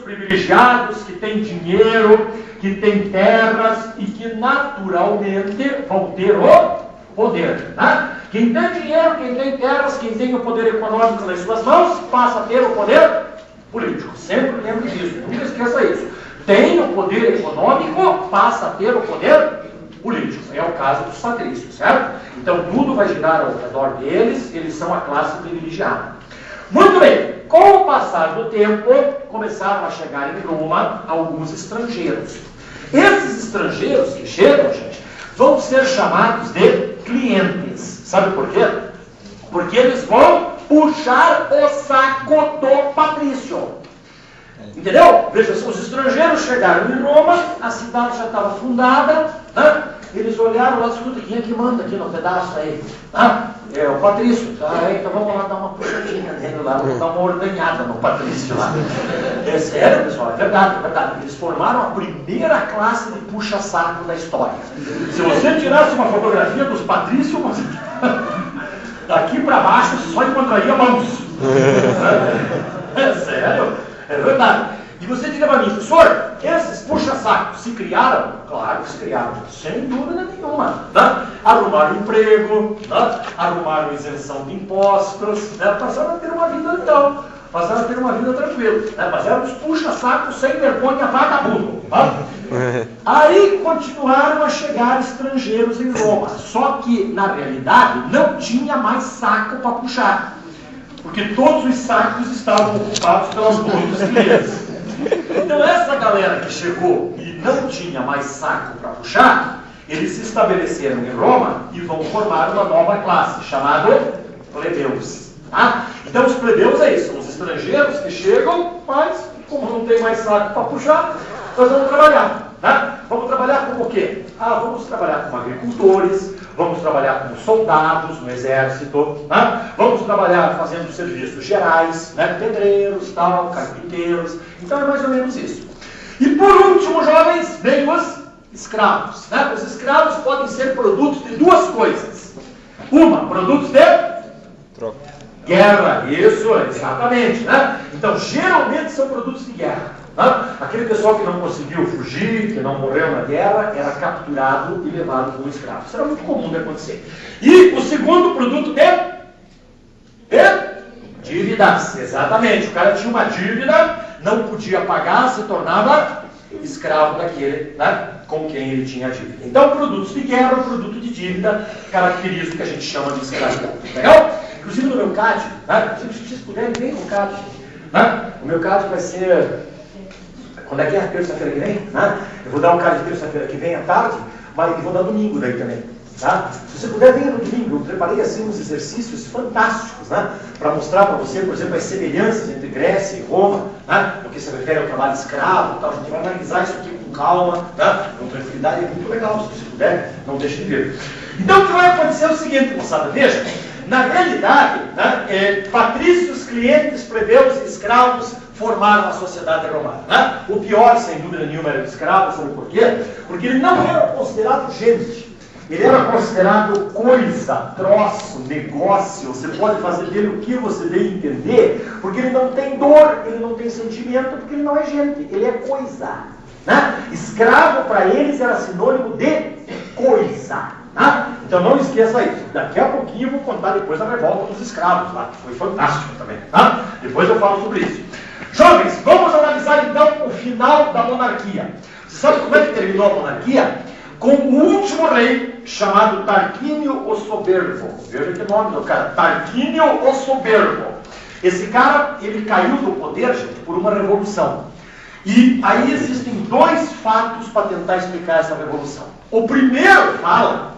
privilegiados, que têm dinheiro, que têm terras e que naturalmente vão ter o poder. Né? Quem tem dinheiro, quem tem terras, quem tem o poder econômico nas suas mãos, passa a ter o poder político. Sempre lembre disso, nunca esqueça isso. Tem o poder econômico, passa a ter o poder político. É o caso dos patrícios, certo? Então tudo vai girar ao redor deles, eles são a classe privilegiada. Muito bem, com o passar do tempo, começaram a chegar em Roma alguns estrangeiros. Esses estrangeiros que chegam, gente, vão ser chamados de clientes. Sabe por quê? Porque eles vão puxar o saco do patrício. Entendeu? Veja, os estrangeiros chegaram em Roma, a cidade já estava fundada, né? Eles olharam lá, escuta, quem é que manda aqui no pedaço aí? É o Patrício. Então vamos lá dar uma puxadinha nele lá, vamos dar uma ordenhada no Patrício lá. É sério, pessoal, é verdade, é verdade. Eles formaram a primeira classe de puxa-saco da história. Se você tirasse uma fotografia dos Patrícios, daqui para baixo você só encontraria mãos. É sério, é verdade. E você diria para mim, professor, esses puxa-sacos se criaram? Claro que se criaram, sem dúvida nenhuma. Né? Arrumaram emprego, né? Arrumaram isenção de impostos, né? Passaram a ter uma vida legal, passaram a ter uma vida tranquila. Né? Mas eram os puxa-sacos sem vergonha vagabundo. Né? Aí continuaram a chegar estrangeiros em Roma, só que na realidade não tinha mais saco para puxar, porque todos os sacos estavam ocupados pelas mãos dos clientes. Então essa galera que chegou e não tinha mais saco para puxar, eles se estabeleceram em Roma e vão formar uma nova classe, chamada plebeus. Tá? Então os plebeus é isso, são os estrangeiros que chegam, mas como não tem mais saco para puxar, nós vamos trabalhar. Né? Vamos trabalhar como o quê? Vamos trabalhar como agricultores, vamos trabalhar como soldados no exército, né? Vamos trabalhar fazendo serviços gerais, né? Pedreiros, tal, carpinteiros. Então é mais ou menos isso. E por último, jovens, vem os escravos. Né? Os escravos podem ser produtos de duas coisas. Uma, produtos de guerra. Isso, exatamente. Né? Então, geralmente são produtos de guerra. Né? Aquele pessoal que não conseguiu fugir, que não morreu na guerra, era capturado e levado como escravo. Isso era muito comum de acontecer. E o segundo produto de dívidas. Exatamente. O cara tinha uma dívida, não podia pagar, se tornava escravo daquele, né, com quem ele tinha a dívida. Então, produtos de guerra, produto de dívida, caracteriza o que a gente chama de escravidão. Legal? Inclusive no meu CAD, né? Se vocês puderem, vem no CAD. Né? O meu CAD vai ser... Quando é que é a terça-feira que vem? Né? Eu vou dar um CAD de terça-feira que vem à tarde, mas eu vou dar domingo daí também. Tá? Se você puder, venha no domingo. Eu preparei assim uns exercícios fantásticos, né? Para mostrar para você, por exemplo, as semelhanças entre Grécia e Roma, né? No que se refere ao trabalho escravo, tal. A gente vai analisar isso aqui com calma, né? Com tranquilidade. É muito legal. Se você puder, não deixe de ver. Então o que vai acontecer é o seguinte, moçada, veja. Na realidade, né, patrícios, clientes, plebeus e escravos formaram a sociedade romana. Né? O pior, sem dúvida nenhuma, era o escravo. Sabe por quê? Porque ele não era considerado gente. Ele era considerado coisa, troço, negócio. Você pode fazer dele o que você bem entender, porque ele não tem dor, ele não tem sentimento, porque ele não é gente, ele é coisa. Né? Escravo para eles era sinônimo de coisa. Né? Então não esqueça isso. Daqui a pouquinho eu vou contar depois a revolta dos escravos lá, que foi fantástico também. Tá? Depois eu falo sobre isso. Jovens, vamos analisar então o final da monarquia. Você sabe como é que terminou a monarquia? Com o último rei, chamado Tarquínio o Soberbo. Veja que nome do cara, Tarquínio o Soberbo. Esse cara, ele caiu do poder, gente, por uma revolução. E aí existem dois fatos para tentar explicar essa revolução. O primeiro fala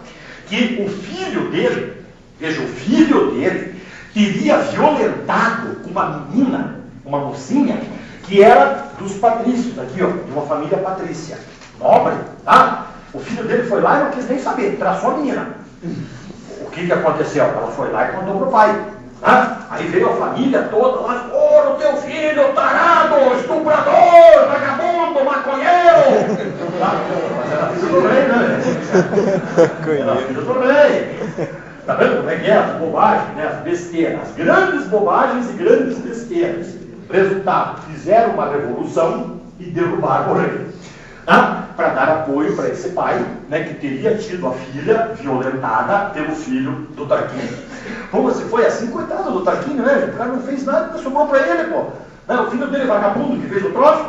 que o filho dele, veja, o filho dele, teria violentado uma menina, uma mocinha, que era dos patrícios, aqui ó, de uma família patrícia, nobre, tá? O filho dele foi lá e não quis nem saber, traçou a menina. O que aconteceu? Ela foi lá e contou pro pai. Tá? Aí veio a família toda lá, o teu filho, tarado, estuprador, vagabundo, maconheiro. Tá? Mas era filho do rei, né? Era filho do rei. Tá vendo como é que é? As bobagens, né? As besteiras. As grandes bobagens e grandes besteiras. Resultado, fizeram uma revolução e derrubaram o rei. Para dar apoio para esse pai, né, que teria tido a filha violentada pelo filho do Tarquínio. Pô, se foi assim, coitado do Tarquínio, né? O cara não fez nada, sobrou para ele, pô. O filho dele vagabundo que fez o troço.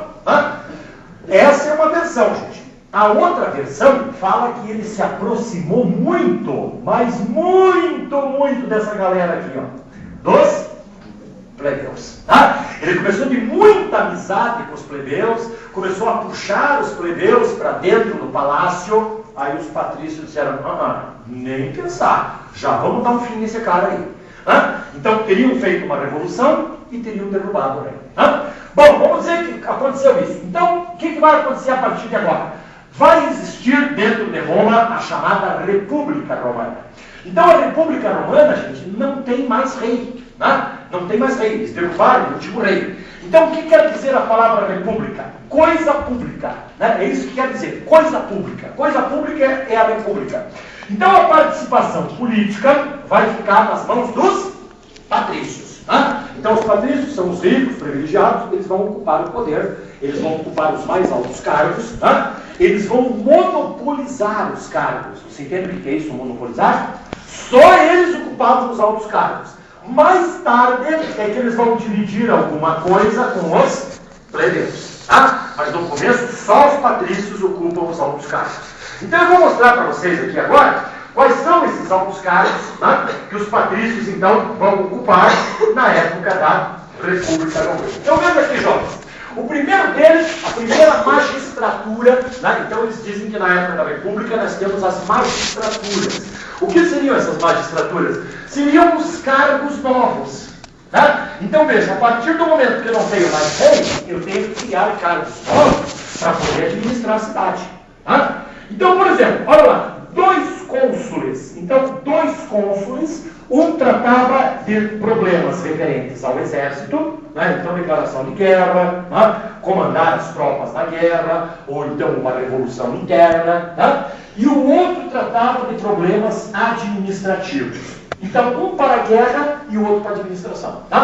Essa é uma versão, gente. A outra versão fala que ele se aproximou muito, mas muito dessa galera aqui, ó, dos plebeus. Ele começou de muita amizade com os plebeus, começou a puxar os plebeus para dentro do palácio. Aí os patrícios disseram, nem pensar, já vamos dar um fim nesse cara aí. Então teriam feito uma revolução e teriam derrubado o rei. Bom, vamos dizer que aconteceu isso. Então, o que vai acontecer a partir de agora? Vai existir dentro de Roma a chamada República Romana. Então a República Romana, gente, não tem mais rei. Não tem mais rei, eles derrubaram o último rei. Então o que quer dizer a palavra república? Coisa pública. É isso que quer dizer, coisa pública. Coisa pública é a república. Então a participação política vai ficar nas mãos dos patrícios. Então os patrícios são os ricos, privilegiados, eles vão ocupar o poder, eles vão ocupar os mais altos cargos, eles vão monopolizar os cargos. Você entende o que é isso, monopolizar? Só eles ocupavam os altos cargos. Mais tarde é que eles vão dividir alguma coisa com os plebeus. Mas no começo só os patrícios ocupam os altos cargos. Então eu vou mostrar para vocês aqui agora quais são esses altos cargos que os patrícios então vão ocupar na época da República Romana. Então veja aqui, jovens. O primeiro deles, a primeira magistratura, então eles dizem que na época da República nós temos as magistraturas. O que seriam essas magistraturas? Seriam os cargos novos. Então veja, a partir do momento que eu não tenho mais rei, eu tenho que criar cargos novos para poder administrar a cidade. Então, por exemplo, olha lá, 2 cônsules. Então, 2 cônsules, um tratava de problemas referentes ao exército, então declaração de guerra, comandar as tropas na guerra, ou então uma revolução interna, e o outro tratava de problemas administrativos. Então, um para a guerra e o outro para a administração.